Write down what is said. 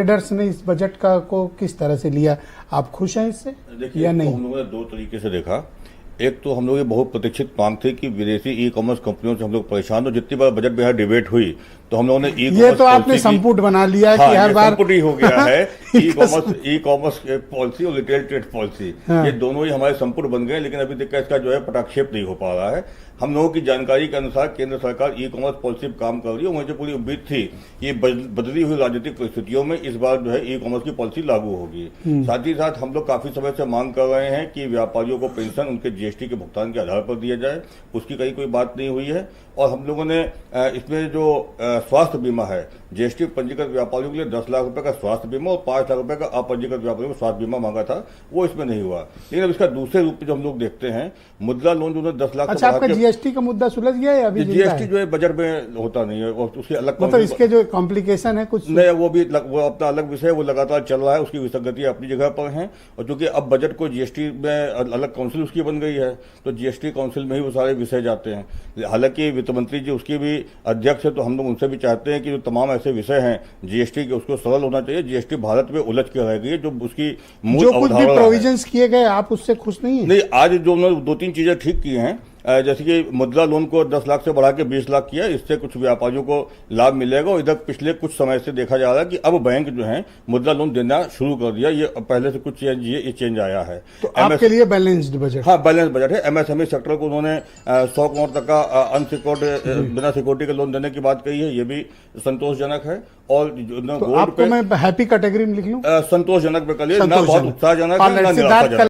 Traders ने इस budget का को किस तरह से लिया, आप खुश हैं इससे या नहीं? तो हम लोगों ने दो तरीके से देखा। एक तो हम लोग ये बहुत प्रतीक्षित मांग थी कि विदेशी ई कॉमर्स कंपनियों से हम लोग परेशान हो। जितनी बार बजट में यहाँ डिबेट हुई तो हम लोगों ने ये तो आपने संपुट बना लिया कि हर बार संपुट ही हो गया है। ई कॉमर्स पॉलिसी और रिटेल ट्रेड पॉलिसी, ये दोनों ही हमारे संपुट बन गए, लेकिन अभी तक इसका जो है पटाक्षेप नहीं हो पा रहा है। हम लोगों की जानकारी के अनुसार केंद्र सरकार ई कॉमर्स पॉलिसी पर काम कर रही है। मुझे पूरी उम्मीद थी कि बदली हुई राजनीतिक परिस्थितियों में इस बार जो है ई कॉमर्स की पॉलिसी लागू होगी। साथ ही साथ हम लोग काफी समय से मांग कर रहे हैं कि व्यापारियों को पेंशन उनके जीएसटी के भुगतान के आधार पर दिया जाए, उसकी कहीं कोई बात नहीं हुई है। और हम लोगों ने इसमें जो स्वास्थ्य बीमा है, जीएसटी पंजीकृत व्यापारियों के लिए 10 लाख रुपए का स्वास्थ्य बीमा और 5 लाख रुपए का अपंजीकृत व्यापारियों को स्वास्थ्य बीमा मांगा था, वो इसमें नहीं हुआ। लेकिन अब इसका दूसरे रूप में जो हम लोग देखते हैं, मुद्रा लोन जो 10 लाख। अच्छा, आपका जीएसटी का मुद्दा सुलझ गया है? अभी जीएसटी जो है बजट में होता नहीं है और उसकी अलग मतलब इसके जो कॉम्प्लिकेशन है कुछ नहीं, वो अपना अलग विषय, वो लगातार चल रहा है, उसकी विसंगतियां अपनी जगह पर हैं। और चूंकि अब बजट को जीएसटी में अलग काउंसिल उसकी बन गई है, तो जीएसटी काउंसिल में ही वो सारे विषय जाते हैं। हालांकि वित्त मंत्री जी उसकी भी अध्यक्ष है, तो हम लोग उनसे भी चाहते हैं कि जो तमाम ऐसे विषय हैं जीएसटी के, उसको सरल होना चाहिए। जीएसटी भारत में उलझ के रह गई है, जो उसकी मूल जो कुछ भी प्रोविजंस किए गए, आप उससे खुश नहीं है? नहीं, आज जो उन्होंने 2-3 चीजें ठीक की हैं, जैसे कि मुद्रा लोन को 10 लाख से बढ़ा के 20 लाख किया, इससे कुछ व्यापारियों को लाभ मिलेगा। और इधर पिछले कुछ समय से देखा जा रहा है कि अब बैंक जो है मुद्रा लोन देना शुरू कर दिया। ये पहले से कुछ चेंज आया है। तो आपके लिए बैलेंस्ड बजट? हाँ, बैलेंस बजट है। एमएसएमई सेक्टर को उन्होंने 100 करोड़ तक का अनसिक्योर्ड बिना सिक्योरिटी के लोन देने की बात कही है, ये भी संतोषजनक है। और तो आपको मैं हैप्पी कैटेगरी में लिख लूं? संतोषजनक पे कर लिया, ना बहुत उत्साहजनक है ना निराशाजनक।